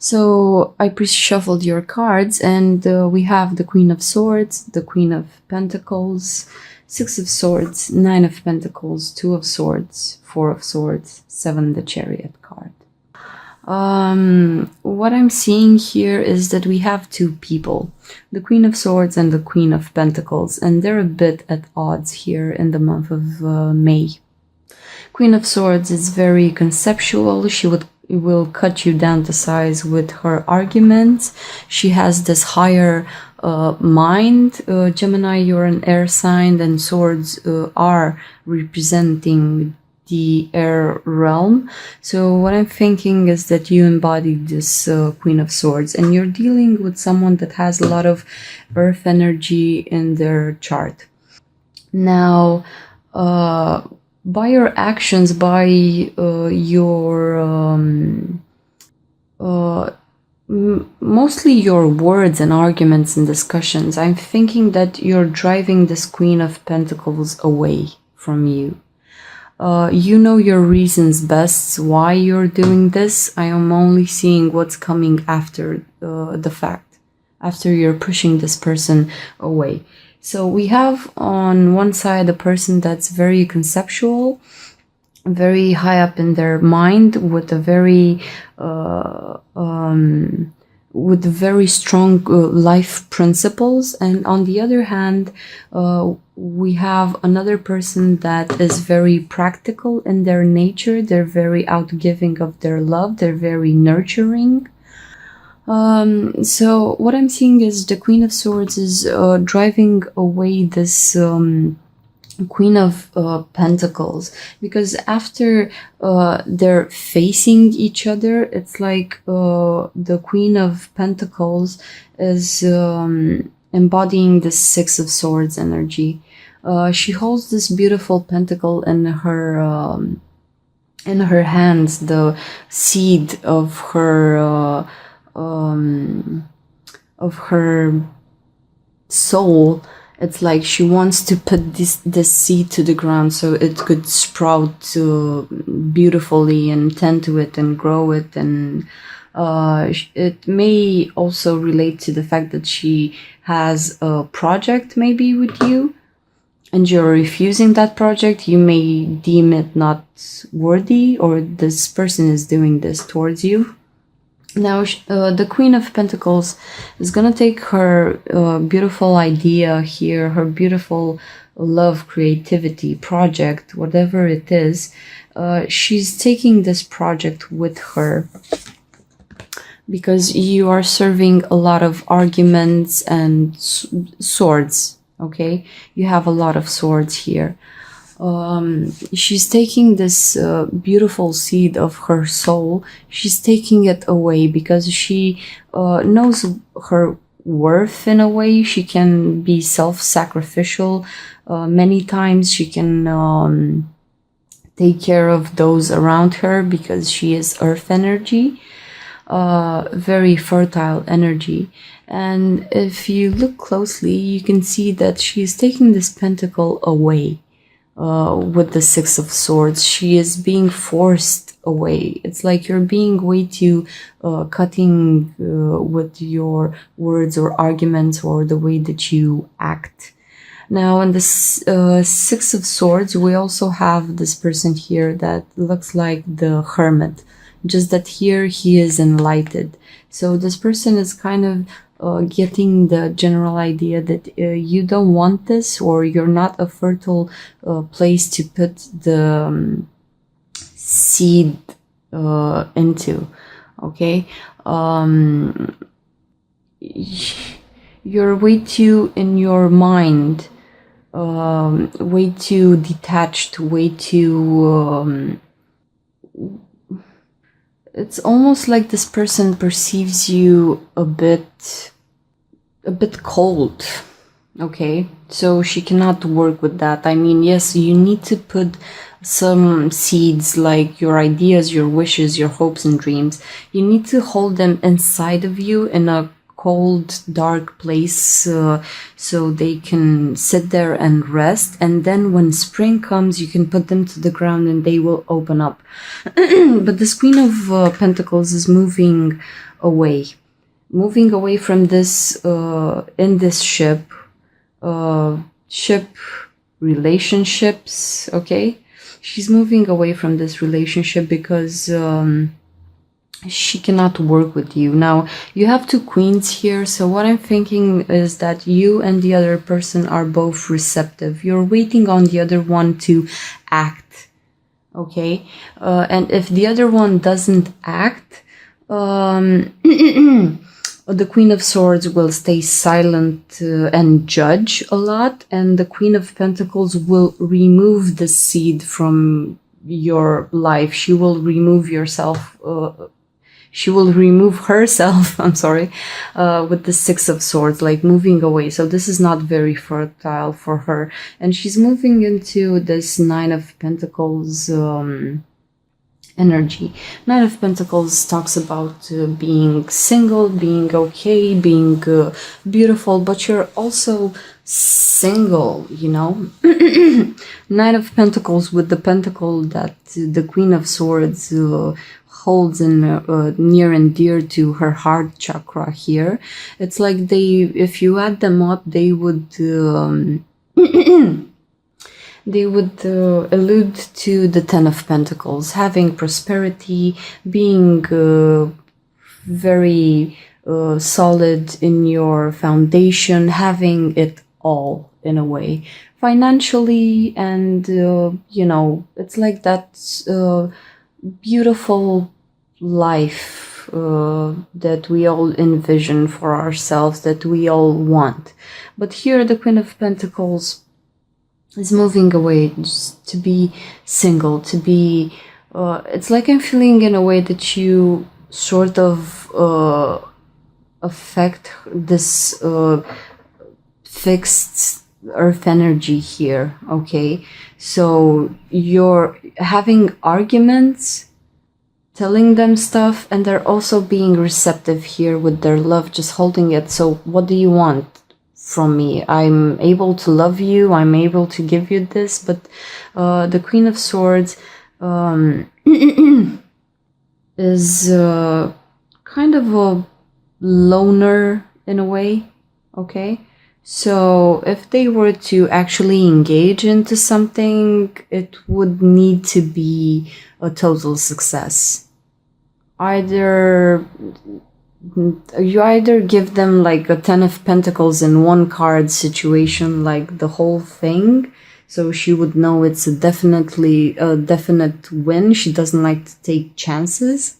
So I pre-shuffled your cards, and we have the Queen of Swords, the Queen of Pentacles, Six of Swords, Nine of Pentacles, Two of Swords, Four of Swords, Seven, the Chariot card. What I'm seeing here is that we have two people, the Queen of Swords and the Queen of Pentacles, and they're a bit at odds here in the month of May. Queen of Swords is very conceptual. She will cut you down to size with her arguments. She has this higher mind. Gemini, you're an air sign, and swords are representing the air realm. So what I'm thinking is that you embody this Queen of Swords, and you're dealing with someone that has a lot of earth energy in their chart. Now, by your actions, by your mostly your words and arguments and discussions, I'm thinking that you're driving this Queen of Pentacles away from you. You know your reasons best why you're doing this. I am only seeing what's coming after the fact, after you're pushing this person away. So we have on one side a person that's very conceptual, very high up in their mind, with a very strong life principles, and on the other hand, we have another person that is very practical in their nature. They're very outgiving of their love. They're very nurturing. So what I'm seeing is the Queen of Swords is driving away this Queen of Pentacles, because after they're facing each other, it's like the Queen of Pentacles is embodying the Six of Swords energy. She holds this beautiful pentacle in her hands, the seed of her soul. It's like she wants to put this seed to the ground so it could sprout beautifully, and tend to it and grow it. And it may also relate to the fact that she has a project maybe with you, and you're refusing that project. You may deem it not worthy, or this person is doing this towards you. Now, the Queen of Pentacles is going to take her beautiful idea here, her beautiful love, creativity, project, whatever it is. She's taking this project with her because you are serving a lot of arguments and swords, okay? You have a lot of swords here. She's taking this beautiful seed of her soul. She's taking it away because she knows her worth in a way. She can be self-sacrificial. Many times she can take care of those around her because she is earth energy, very fertile energy. And if you look closely, you can see that she is taking this pentacle away. With the Six of Swords, she is being forced away. It's like you're being way too cutting with your words or arguments, or the way that you act. Now, in the Six of Swords, we also have this person here that looks like the Hermit, just that here he is enlightened. So this person is kind of getting the general idea that you don't want this, or you're not a fertile place to put the seed into, okay? You're way too in your mind, way too detached, way too it's almost like this person perceives you a bit cold, okay? So she cannot work with that. I mean, yes, you need to put some seeds, like your ideas, your wishes, your hopes and dreams. You need to hold them inside of you in a cold, dark place so they can sit there and rest. And then when spring comes, you can put them to the ground and they will open up. But this Queen of Pentacles is moving away from this in this ship relationships. Okay, she's moving away from this relationship because she cannot work with you. Now, you have two queens here, so what I'm thinking is that you and the other person are both receptive. You're waiting on the other one to act, okay? And if the other one doesn't act, the Queen of Swords will stay silent and judge a lot, and the Queen of Pentacles will remove the seed from your life. She will remove herself, I'm sorry, with the Six of Swords, like moving away. So this is not very fertile for her. And she's moving into this Nine of Pentacles energy. Nine of Pentacles talks about being single, being okay, being beautiful, but you're also single, you know. Nine of Pentacles with the pentacle that the Queen of Swords holds in near and dear to her heart chakra here. It's like if you add them up, they would allude to the Ten of Pentacles, having prosperity, being very solid in your foundation, having it all in a way, financially, and you know, it's like that beautiful life that we all envision for ourselves, that we all want. But here the Queen of Pentacles is moving away just to be single, to be it's like I'm feeling in a way that you sort of affect this fixed earth energy here, okay? So you're having arguments, telling them stuff, and they're also being receptive here with their love, just holding it. So what do you want from me? I'm able to love you, I'm able to give you this, but the Queen of Swords is kind of a loner in a way, okay? So if they were to actually engage into something, it would need to be a total success. You either give them like a Ten of Pentacles in one card situation, like the whole thing, so she would know it's a definite win. She doesn't like to take chances.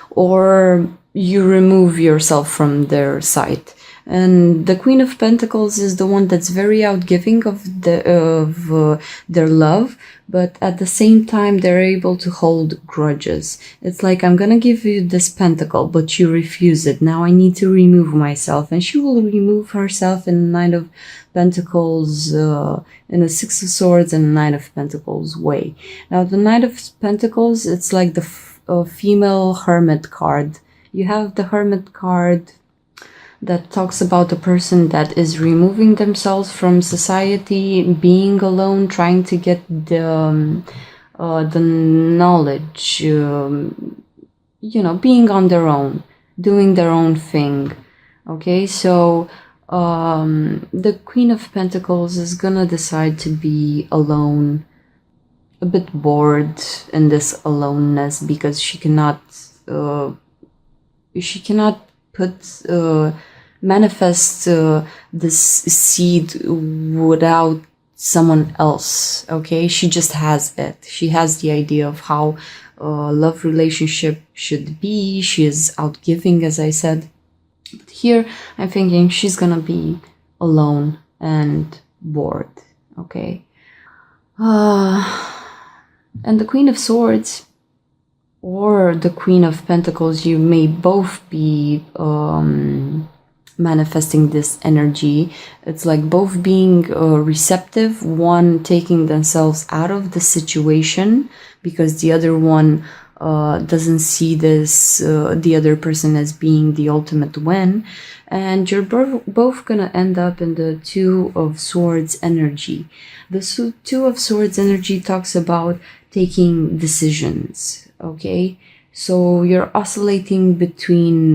Or you remove yourself from their sight. And the Queen of Pentacles is the one that's very outgiving of their love, but at the same time they're able to hold grudges. It's like, I'm gonna give you this pentacle, but you refuse it. Now I need to remove myself. And she will remove herself in the Nine of Pentacles, in a Six of Swords and a Nine of Pentacles way. Now the Knight of Pentacles, it's like the female Hermit card. You have the Hermit card that talks about a person that is removing themselves from society, being alone, trying to get the knowledge, you know, being on their own, doing their own thing. Okay, so the Queen of Pentacles is gonna decide to be alone, a bit bored in this aloneness, because she cannot put manifest this seed without someone else. Okay, she just has it. She has the idea of how a love relationship should be. She is outgiving, as I said. But here I'm thinking she's gonna be alone and bored. Okay, and the Queen of Swords or the Queen of Pentacles, you may both be manifesting this energy. It's like both being receptive, one taking themselves out of the situation because the other one doesn't see this the other person as being the ultimate win, and you're both gonna end up in the Two of Swords energy. The Two of Swords energy talks about taking decisions, okay? So you're oscillating between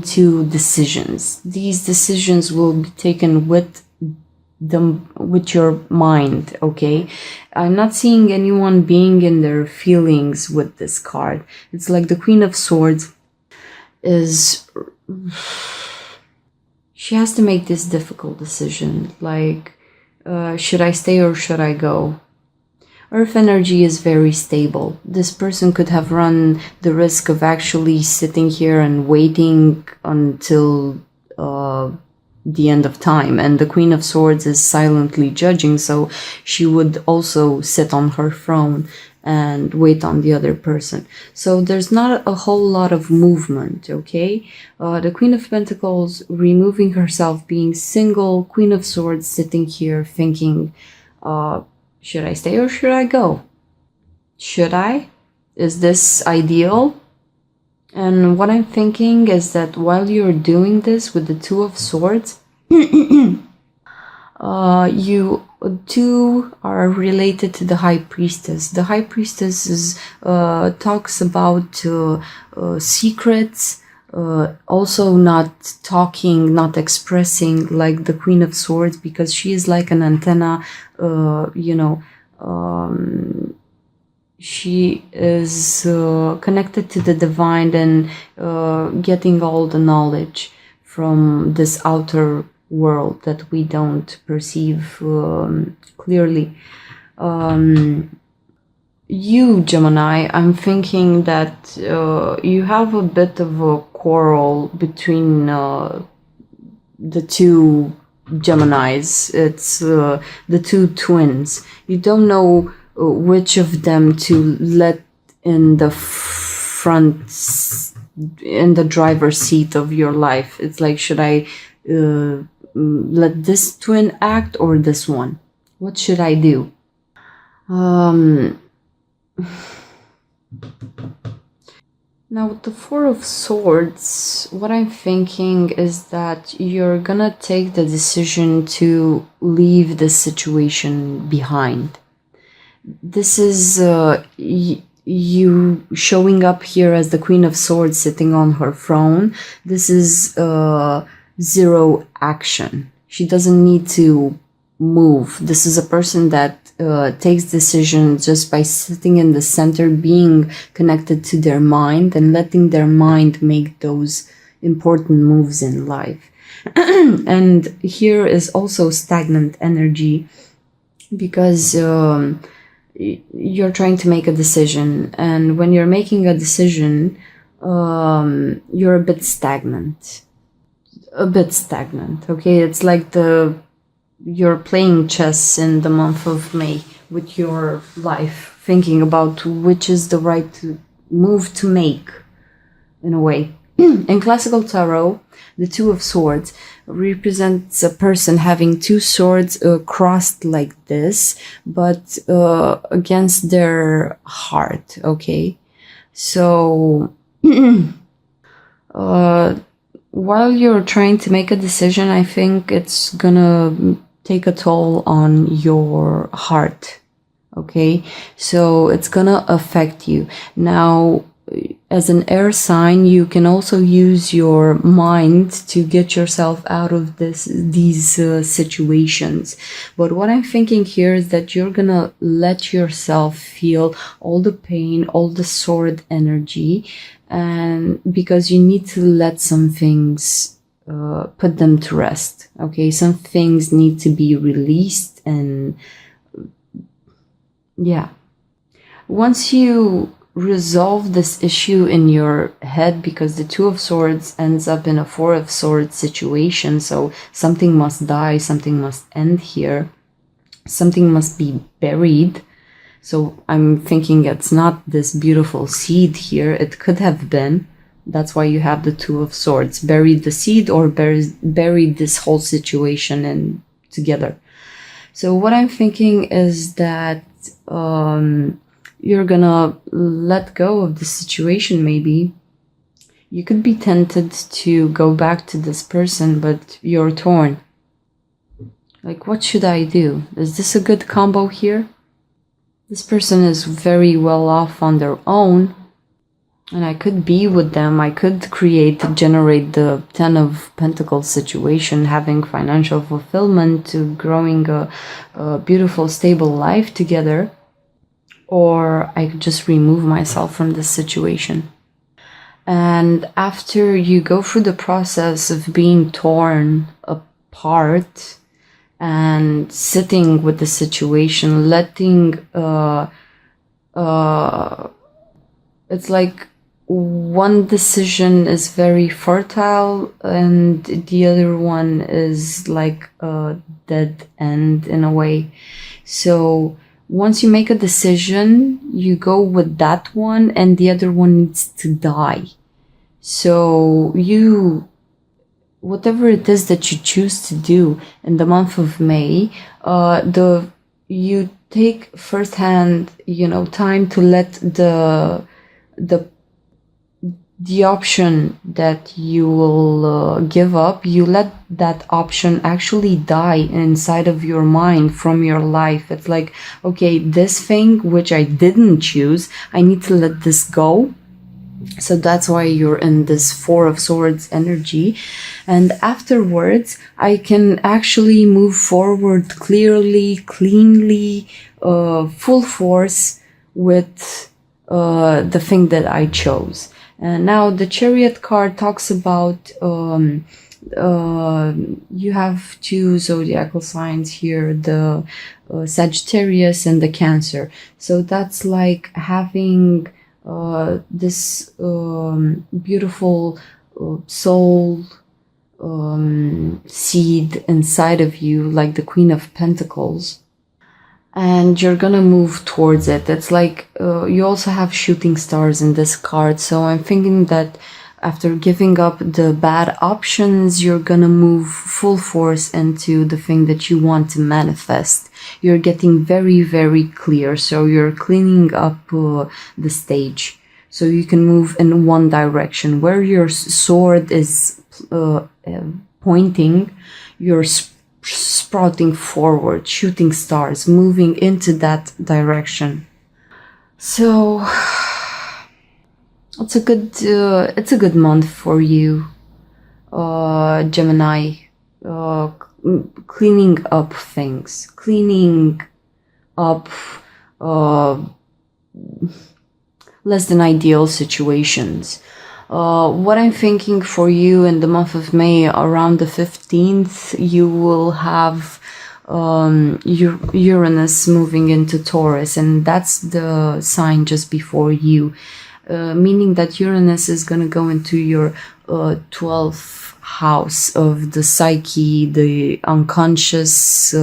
two decisions. These decisions will be taken with your mind, okay? I'm not seeing anyone being in their feelings with this card. It's like the Queen of Swords is, she has to make this difficult decision, like should I stay or should I go? Earth energy is very stable. This person could have run the risk of actually sitting here and waiting until the end of time. And the Queen of Swords is silently judging, so she would also sit on her throne and wait on the other person. So there's not a whole lot of movement, okay? The Queen of Pentacles removing herself, being single, Queen of Swords sitting here thinking, should I stay or should I go? Should I? Is this ideal? And what I'm thinking is that while you're doing this with the Two of Swords, you two are related to the High Priestess. The High Priestess talks about secrets, also not talking, not expressing like the Queen of Swords, because she is like an antenna, she is connected to the divine and getting all the knowledge from this outer world that we don't perceive clearly. You, Gemini, I'm thinking that you have a bit of a quarrel between the two Geminis. It's the two twins. You don't know which of them to let in the front, in the driver's seat of your life. It's like, should I let this twin act or this one? What should I do? Now with the Four of Swords, what I'm thinking is that you're gonna take the decision to leave this situation behind. This is you showing up here as the Queen of Swords sitting on her throne. This is zero action. She doesn't need to move. This is a person that takes decisions just by sitting in the center, being connected to their mind and letting their mind make those important moves in life. And here is also stagnant energy, because you're trying to make a decision, and when you're making a decision, you're a bit stagnant. Okay, it's like you're playing chess in the month of May with your life, thinking about which is the right move to make, in a way. In classical tarot, the Two of Swords represents a person having two swords crossed like this, but against their heart, okay? So while you're trying to make a decision, I think it's gonna take a toll on your heart, okay? So it's gonna affect you. Now, as an air sign, you can also use your mind to get yourself out of these situations. But what I'm thinking here is that you're gonna let yourself feel all the pain, all the sword energy, and because you need to let some things put them to rest. Okay, some things need to be released, and yeah, once you resolve this issue in your head, because the Two of Swords ends up in a Four of Swords situation, so something must die, something must end here, something must be buried. So I'm thinking it's not this beautiful seed here, it could have been. That's why you have the Two of Swords. Buried the seed, or buried this whole situation and together. So what I'm thinking is that you're gonna let go of the situation. Maybe you could be tempted to go back to this person, but you're torn. Like, what should I do? Is this a good combo here? This person is very well off on their own, and I could be with them. I could generate the 10 of Pentacles situation, having financial fulfillment, to growing a beautiful, stable life together. Or I could just remove myself from this situation. And after you go through the process of being torn apart and sitting with the situation, letting it's like one decision is very fertile and the other one is like a dead end in a way. So once you make a decision, you go with that one and the other one needs to die. So whatever it is that you choose to do in the month of May, you take firsthand, time to let the option that you will give up, you let that option actually die inside of your mind from your life. It's like, okay, this thing which I didn't choose, I need to let this go. So that's why you're in this Four of Swords energy. And afterwards, I can actually move forward clearly, cleanly, full force with the thing that I chose. And now the Chariot card talks about you have two zodiacal signs here, the Sagittarius and the Cancer. So that's like having this beautiful soul seed inside of you, like the Queen of Pentacles. And you're gonna move towards it. It's like you also have shooting stars in this card. So I'm thinking that after giving up the bad options, you're gonna move full force into the thing that you want to manifest. You're getting very, very clear. So you're cleaning up the stage. So you can move in one direction. Where your sword is pointing, you're sprouting forward, shooting stars, moving into that direction. So it's a good month for you, Gemini. Cleaning up things, cleaning up less than ideal situations. What I'm thinking for you in the month of May, around the 15th, you will have Uranus moving into Taurus, and that's the sign just before you, meaning that Uranus is going to go into your 12th house of the psyche, the unconscious,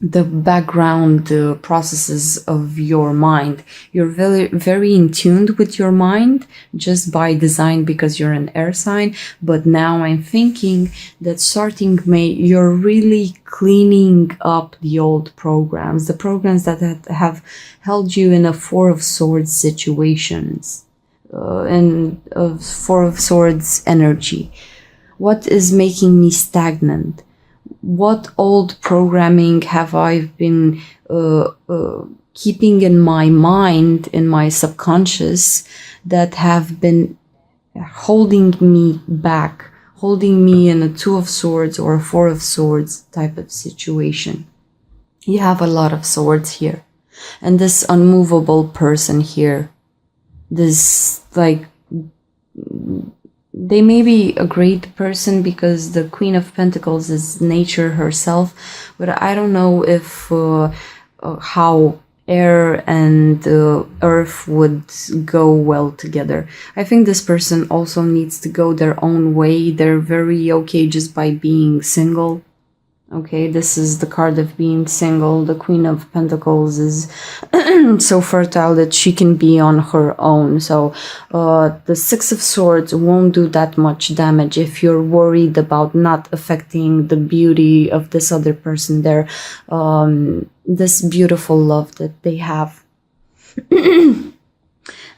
the background processes of your mind. You're very, very in tune with your mind just by design because you're an air sign. But now I'm thinking that starting May, you're really cleaning up the old programs, the programs that have held you in a Four of Swords situations, and of Four of Swords energy. What is making me stagnant? What old programming have I been keeping in my mind, in my subconscious, that have been holding me back, holding me in a Two of Swords or a Four of Swords type of situation? You have a lot of swords here. And this unmovable person here, this like... They may be a great person because the Queen of Pentacles is nature herself, but I don't know if how air and earth would go well together. I think this person also needs to go their own way. They're very okay just by being single. Okay, this is the card of being single. The Queen of Pentacles is so fertile that she can be on her own. So the Six of Swords won't do that much damage if you're worried about not affecting the beauty of this other person there, this beautiful love that they have.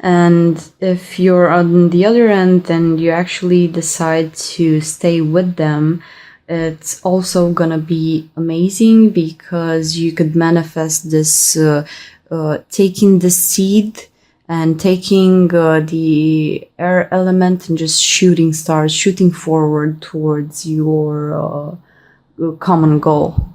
And if you're on the other end and you actually decide to stay with them, it's also gonna be amazing, because you could manifest this taking the seed and taking the air element and just shooting stars, shooting forward towards your common goal.